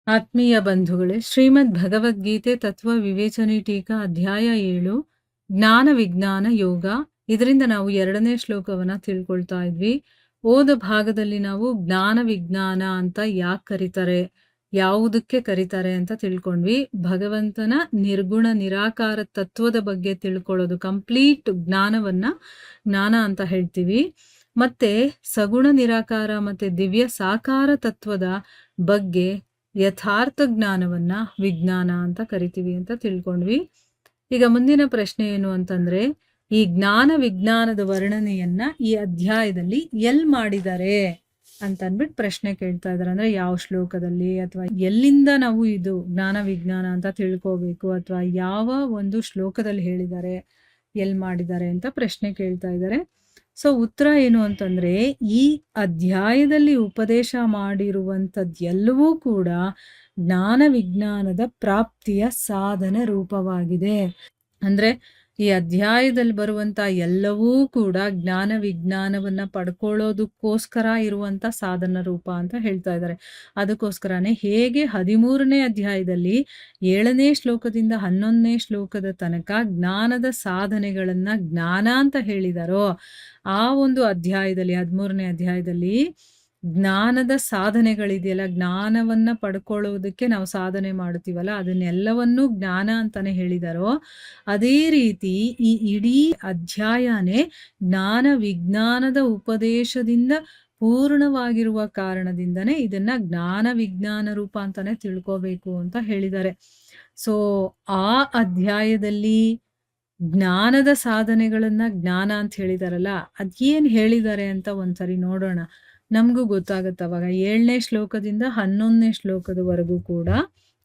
ಆತ್ಮೀಯ ಬಂಧುಗಳೇ, ಶ್ರೀಮದ್ ಭಗವದ್ಗೀತೆ ತತ್ವ ವಿವೇಚನೆ ಟೀಕಾ ಅಧ್ಯಾಯ 7 ಜ್ಞಾನ ವಿಜ್ಞಾನ ಯೋಗ. ಇದರಿಂದ ನಾವು 2ನೇ ಶ್ಲೋಕವನ್ನ ತಿಳ್ಕೊಳ್ತಾ ಇದ್ವಿ. ಓದ ಭಾಗದಲ್ಲಿ ನಾವು ಜ್ಞಾನ ವಿಜ್ಞಾನ ಅಂತ ಯಾಕೆ ಕರೀತಾರೆ, ಯಾವುದಕ್ಕೆ ಕರೀತಾರೆ ಅಂತ ತಿಳ್ಕೊಂಡ್ವಿ. ಭಗವಂತನ ನಿರ್ಗುಣ ನಿರಾಕಾರ ತತ್ವದ ಬಗ್ಗೆ ತಿಳ್ಕೊಳ್ಳೋದು, ಕಂಪ್ಲೀಟ್ ಜ್ಞಾನವನ್ನ ಜ್ಞಾನ ಅಂತ ಹೇಳ್ತೀವಿ. ಮತ್ತೆ ಸಗುಣ ನಿರಾಕಾರ ಮತ್ತೆ ದಿವ್ಯ ಸಾಕಾರ ತತ್ವದ ಬಗ್ಗೆ ಯಥಾರ್ಥ ಜ್ಞಾನವನ್ನ ವಿಜ್ಞಾನ ಅಂತ ಕರಿತೀವಿ ಅಂತ ತಿಳ್ಕೊಂಡ್ವಿ. ಈಗ ಮುಂದಿನ ಪ್ರಶ್ನೆ ಏನು ಅಂತಂದ್ರೆ, ಈ ಜ್ಞಾನ ವಿಜ್ಞಾನದ ವರ್ಣನೆಯನ್ನ ಈ ಅಧ್ಯಾಯದಲ್ಲಿ ಎಲ್ ಮಾಡಿದ್ದಾರೆ ಅಂತ ಅಂದ್ಬಿಟ್ಟು ಪ್ರಶ್ನೆ ಕೇಳ್ತಾ ಇದಾರೆ. ಅಂದ್ರೆ ಯಾವ ಶ್ಲೋಕದಲ್ಲಿ ಅಥವಾ ಎಲ್ಲಿಂದ ನಾವು ಇದು ಜ್ಞಾನ ವಿಜ್ಞಾನ ಅಂತ ತಿಳ್ಕೋಬೇಕು, ಅಥವಾ ಯಾವ ಒಂದು ಶ್ಲೋಕದಲ್ಲಿ ಹೇಳಿದ್ದಾರೆ, ಎಲ್ ಮಾಡಿದ್ದಾರೆ ಅಂತ ಪ್ರಶ್ನೆ ಕೇಳ್ತಾ ಇದ್ದಾರೆ. ಸೊ ಉತ್ತರ ಏನು ಅಂತಂದ್ರೆ, ಈ ಅಧ್ಯಾಯದಲ್ಲಿ ಉಪದೇಶ ಮಾಡಿರುವಂಥದ್ದೆಲ್ಲವೂ ಕೂಡ ಜ್ಞಾನ ವಿಜ್ಞಾನದ ಪ್ರಾಪ್ತಿಯ ಸಾಧನ ರೂಪವಾಗಿದೆ. ಅಂದ್ರೆ ಈ ಅಧ್ಯಾಯದಲ್ಲಿ ಬರುವಂತ ಎಲ್ಲವೂ ಕೂಡ ಜ್ಞಾನ ವಿಜ್ಞಾನವನ್ನ ಪಡ್ಕೊಳ್ಳೋದಕ್ಕೋಸ್ಕರ ಇರುವಂತ ಸಾಧನ ರೂಪ ಅಂತ ಹೇಳ್ತಾ ಇದ್ದಾರೆ. ಅದಕ್ಕೋಸ್ಕರನೇ ಹೇಗೆ 13ನೇ ಅಧ್ಯಾಯದಲ್ಲಿ 7ನೇ ಶ್ಲೋಕದಿಂದ 11ನೇ ಶ್ಲೋಕದ ತನಕ ಜ್ಞಾನದ ಸಾಧನೆಗಳನ್ನ ಜ್ಞಾನ ಅಂತ ಹೇಳಿದಾರೋ, ಆ ಒಂದು ಅಧ್ಯಾಯದಲ್ಲಿ 13ನೇ ಅಧ್ಯಾಯದಲ್ಲಿ ಜ್ಞಾನದ ಸಾಧನೆಗಳಿದೆಯಲ್ಲ, ಜ್ಞಾನವನ್ನ ಪಡ್ಕೊಳ್ಳೋದಕ್ಕೆ ನಾವು ಸಾಧನೆ ಮಾಡ್ತೀವಲ್ಲ, ಅದನ್ನೆಲ್ಲವನ್ನೂ ಜ್ಞಾನ ಅಂತಾನೆ ಹೇಳಿದಾರೋ, ಅದೇ ರೀತಿ ಈ ಇಡೀ ಅಧ್ಯಾಯನೇ ಜ್ಞಾನ ವಿಜ್ಞಾನದ ಉಪದೇಶದಿಂದ ಪೂರ್ಣವಾಗಿರುವ ಕಾರಣದಿಂದನೇ ಇದನ್ನ ಜ್ಞಾನ ವಿಜ್ಞಾನ ರೂಪ ಅಂತಾನೆ ತಿಳ್ಕೋಬೇಕು ಅಂತ ಹೇಳಿದ್ದಾರೆ. ಸೊ ಆ ಅಧ್ಯಾಯದಲ್ಲಿ ಜ್ಞಾನದ ಸಾಧನೆಗಳನ್ನ ಜ್ಞಾನ ಅಂತ ಹೇಳಿದಾರಲ್ಲ, ಅದೇನ್ ಹೇಳಿದ್ದಾರೆ ಅಂತ ಒಂದ್ಸರಿ ನೋಡೋಣ, ನಮಗೂ ಗೊತ್ತಾಗತ್ತೆ. ಅವಾಗ 7ನೇ ಶ್ಲೋಕದಿಂದ 11ನೇ ಶ್ಲೋಕದವರೆಗೂ ಕೂಡ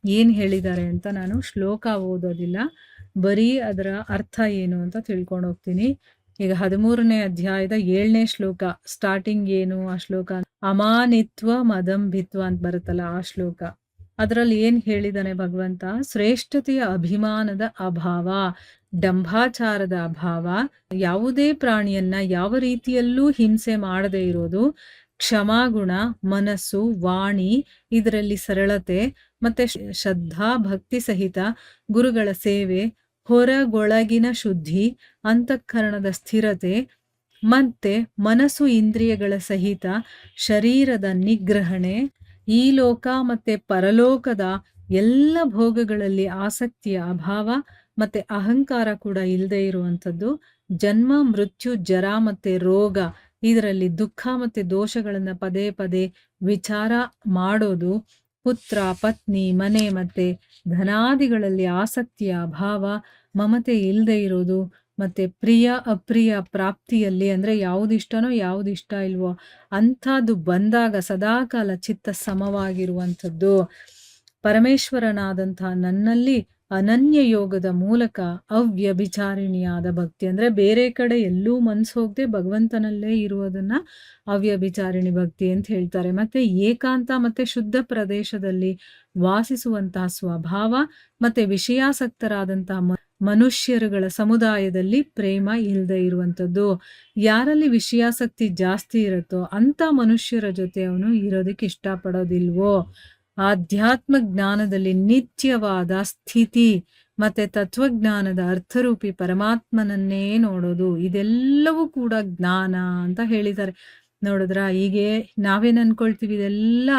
ಏನ್ ಹೇಳಿದ್ದಾರೆ ಅಂತ ನಾನು ಶ್ಲೋಕ ಓದೋದಿಲ್ಲ, ಬರೀ ಅದರ ಅರ್ಥ ಏನು ಅಂತ ತಿಳ್ಕೊಂಡು ಹೋಗ್ತೀನಿ. ಈಗ 13ನೇ ಅಧ್ಯಾಯದ 7ನೇ ಶ್ಲೋಕ ಸ್ಟಾರ್ಟಿಂಗ್ ಏನು, ಆ ಶ್ಲೋಕ ಅಮಾನಿತ್ವ ಮದಂಭಿತ್ವ ಅಂತ ಬರುತ್ತಲ್ಲ, ಆ ಶ್ಲೋಕ. ಅದರಲ್ಲಿ ಏನ್ ಹೇಳಿದಾನೆ ಭಗವಂತ, ಶ್ರೇಷ್ಠತೆಯ ಅಭಿಮಾನದ ಅಭಾವ, ಡಂಭಾಚಾರದ ಅಭಾವ, ಯಾವುದೇ ಪ್ರಾಣಿಯನ್ನ ಯಾವ ರೀತಿಯಲ್ಲೂ ಹಿಂಸೆ ಮಾಡದೇ ಇರೋದು, ಕ್ಷಮಾಗುಣ, ಮನಸ್ಸು, ವಾಣಿ, ಇದರಲ್ಲಿ ಸರಳತೆ, ಮತ್ತೆ ಶ್ರದ್ಧಾ ಭಕ್ತಿ ಸಹಿತ ಗುರುಗಳ ಸೇವೆ, ಹೊರಗೊಳಗಿನ ಶುದ್ಧಿ, ಅಂತಃಕರಣದ ಸ್ಥಿರತೆ, ಮತ್ತೆ ಮನಸ್ಸು ಇಂದ್ರಿಯಗಳ ಸಹಿತ ಶರೀರದ ನಿಗ್ರಹಣೆ, ಈ ಲೋಕ ಮತ್ತೆ ಪರಲೋಕದ ಎಲ್ಲ ಭೋಗಗಳಲ್ಲಿ ಆಸಕ್ತಿಯ ಅಭಾವ, ಮತ್ತೆ ಅಹಂಕಾರ ಕೂಡ ಇಲ್ಲದೆ ಇರುವಂಥದ್ದು, ಜನ್ಮ ಮೃತ್ಯು ಜರ ಮತ್ತೆ ರೋಗ, ಇದರಲ್ಲಿ ದುಃಖ ಮತ್ತೆ ದೋಷಗಳನ್ನ ಪದೇ ಪದೇ ವಿಚಾರ ಮಾಡೋದು, ಪುತ್ರ ಪತ್ನಿ ಮನೆ ಮತ್ತೆ ಧನಾದಿಗಳಲ್ಲಿ ಆಸಕ್ತಿಯ ಅಭಾವ, ಮಮತೆ ಇಲ್ಲದೆ ಇರೋದು, ಮತ್ತೆ ಪ್ರಿಯ ಅಪ್ರಿಯ ಪ್ರಾಪ್ತಿಯಲ್ಲಿ, ಅಂದ್ರೆ ಯಾವುದಿಷ್ಟನೋ ಯಾವುದಿಷ್ಟ ಇಲ್ವೋ ಅಂಥದ್ದು ಬಂದಾಗ ಸದಾಕಾಲ ಚಿತ್ತ ಸಮವಾಗಿರುವಂಥದ್ದು, ಪರಮೇಶ್ವರನಾದಂತಹ ನನ್ನಲ್ಲಿ ಅನನ್ಯ ಯೋಗದ ಮೂಲಕ ಅವ್ಯಭಿಚಾರಿಣಿಯಾದ ಭಕ್ತಿ, ಅಂದ್ರೆ ಬೇರೆ ಕಡೆ ಎಲ್ಲೂ ಮನ್ಸು ಹೋಗದೆ ಭಗವಂತನಲ್ಲೇ ಇರುವುದನ್ನ ಅವ್ಯಭಿಚಾರಿಣಿ ಭಕ್ತಿ ಅಂತ ಹೇಳ್ತಾರೆ. ಮತ್ತೆ ಏಕಾಂತ ಮತ್ತೆ ಶುದ್ಧ ಪ್ರದೇಶದಲ್ಲಿ ವಾಸಿಸುವಂತಹ ಸ್ವಭಾವ, ಮತ್ತೆ ವಿಷಯಾಸಕ್ತರಾದಂತಹ ಮನುಷ್ಯರುಗಳ ಸಮುದಾಯದಲ್ಲಿ ಪ್ರೇಮ ಇಲ್ಲದೆ ಇರುವಂಥದ್ದು. ಯಾರಲ್ಲಿ ವಿಷಯಾಸಕ್ತಿ ಜಾಸ್ತಿ ಇರುತ್ತೋ ಅಂತ ಮನುಷ್ಯರ ಜೊತೆ ಅವನು ಇರೋದಕ್ಕೆ ಇಷ್ಟಪಡೋದಿಲ್ವೋ, ಆಧ್ಯಾತ್ಮ ಜ್ಞಾನದಲ್ಲಿ ನಿತ್ಯವಾದ ಸ್ಥಿತಿ ಮತ್ತೆ ತತ್ವಜ್ಞಾನದ ಅರ್ಥರೂಪಿ ಪರಮಾತ್ಮನನ್ನೇ ನೋಡೋದು, ಇದೆಲ್ಲವೂ ಕೂಡ ಜ್ಞಾನ ಅಂತ ಹೇಳಿದ್ದಾರೆ. ನೋಡಿದ್ರ, ಹೀಗೆ ನಾವೇನ್ ಅನ್ಕೊಳ್ತೀವಿ, ಇದೆಲ್ಲ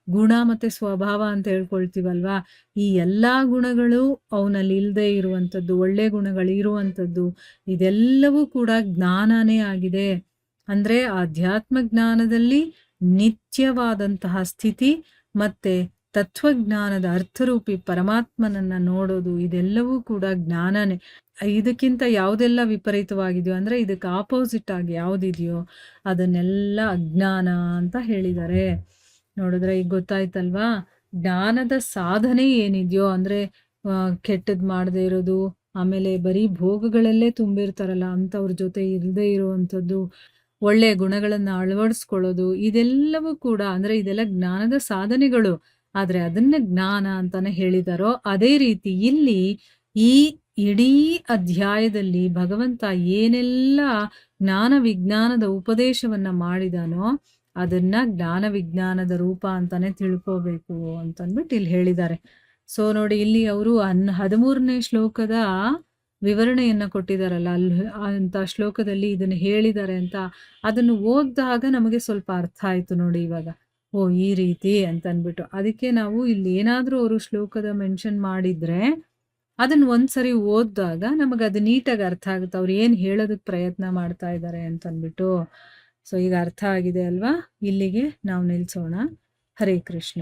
ಗುಣ ಮತ್ತೆ ಸ್ವಭಾವ ಅಂತ ಹೇಳ್ಕೊಳ್ತೀವಲ್ವಾ, ಈ ಎಲ್ಲಾ ಗುಣಗಳು ಅವನಲ್ಲಿ ಇಲ್ಲದೆ ಇರುವಂಥದ್ದು, ಒಳ್ಳೆ ಗುಣಗಳು ಇರುವಂಥದ್ದು, ಇದೆಲ್ಲವೂ ಕೂಡ ಜ್ಞಾನನೇ ಆಗಿದೆ. ಅಂದ್ರೆ ಆಧ್ಯಾತ್ಮ ಜ್ಞಾನದಲ್ಲಿ ನಿತ್ಯವಾದಂತಹ ಸ್ಥಿತಿ ಮತ್ತೆ ತತ್ವಜ್ಞಾನದ ಅರ್ಥರೂಪಿ ಪರಮಾತ್ಮನನ್ನ ನೋಡೋದು, ಇದೆಲ್ಲವೂ ಕೂಡ ಜ್ಞಾನನೇ. ಇದಕ್ಕಿಂತ ಯಾವುದೆಲ್ಲ ವಿಪರೀತವಾಗಿದೆಯೋ, ಅಂದ್ರೆ ಇದಕ್ಕೆ ಆಪೋಸಿಟ್ ಆಗಿ ಯಾವುದಿದೆಯೋ ಅದನ್ನೆಲ್ಲ ಅಜ್ಞಾನ ಅಂತ ಹೇಳಿದ್ದಾರೆ. ನೋಡಿದ್ರೆ ಈಗ ಗೊತ್ತಾಯ್ತಲ್ವಾ, ಜ್ಞಾನದ ಸಾಧನೆ ಏನಿದೆಯೋ, ಅಂದ್ರೆ ಕೆಟ್ಟದ್ ಮಾಡದೇ ಇರೋದು, ಆಮೇಲೆ ಬರೀ ಭೋಗಗಳಲ್ಲೇ ತುಂಬಿರ್ತಾರಲ್ಲ ಅಂಥವ್ರ ಜೊತೆ ಇಲ್ಲದೆ ಇರುವಂಥದ್ದು, ಒಳ್ಳೆ ಗುಣಗಳನ್ನ ಅಳವಡಿಸ್ಕೊಳ್ಳೋದು, ಇದೆಲ್ಲವೂ ಕೂಡ ಅಂದ್ರೆ ಇದೆಲ್ಲ ಜ್ಞಾನದ ಸಾಧನೆಗಳು. ಆದ್ರೆ ಅದನ್ನ ಜ್ಞಾನ ಅಂತಾನೆ ಹೇಳಿದಾರೋ, ಅದೇ ರೀತಿ ಇಲ್ಲಿ ಈ ಇಡೀ ಅಧ್ಯಾಯದಲ್ಲಿ ಭಗವಂತ ಏನೆಲ್ಲ ಜ್ಞಾನ ವಿಜ್ಞಾನದ ಉಪದೇಶವನ್ನ ಮಾಡಿದಾನೋ ಅದನ್ನ ಜ್ಞಾನ ವಿಜ್ಞಾನದ ರೂಪ ಅಂತಾನೆ ತಿಳ್ಕೋಬೇಕು ಅಂತಂದ್ಬಿಟ್ಟು ಇಲ್ಲಿ ಹೇಳಿದ್ದಾರೆ. ಸೊ ನೋಡಿ, ಇಲ್ಲಿ ಅವರು 13ನೇ ಶ್ಲೋಕದ ವಿವರಣೆಯನ್ನ ಕೊಟ್ಟಿದ್ದಾರಲ್ಲ, ಅಲ್ಲಿ ಅಂತ ಶ್ಲೋಕದಲ್ಲಿ ಇದನ್ನ ಹೇಳಿದ್ದಾರೆ ಅಂತ, ಅದನ್ನು ಓದಿದಾಗ ನಮಗೆ ಸ್ವಲ್ಪ ಅರ್ಥ ಆಯ್ತು ನೋಡಿ ಇವಾಗ. ಓ, ಈ ರೀತಿ ಅಂತಂದ್ಬಿಟ್ಟು. ಅದಕ್ಕೆ ನಾವು ಇಲ್ಲಿ ಏನಾದ್ರೂ ಅವರು ಶ್ಲೋಕದ ಮೆನ್ಷನ್ ಮಾಡಿದ್ರೆ ಅದನ್ನ ಒಂದ್ಸರಿ ಓದಿದಾಗ ನಮಗೆ ಅದು ನೀಟಾಗಿ ಅರ್ಥ ಆಗುತ್ತೆ, ಅವ್ರು ಏನು ಹೇಳೋದಕ್ಕೆ ಪ್ರಯತ್ನ ಮಾಡ್ತಾ ಇದ್ದಾರೆ ಅಂತಂದ್ಬಿಟ್ಟು. ಸೊ ಈಗ ಅರ್ಥ ಆಗಿದೆ ಅಲ್ವಾ? ಇಲ್ಲಿಗೆ ನಾವು ನಿಲ್ಸೋಣ. ಹರೇ ಕೃಷ್ಣ.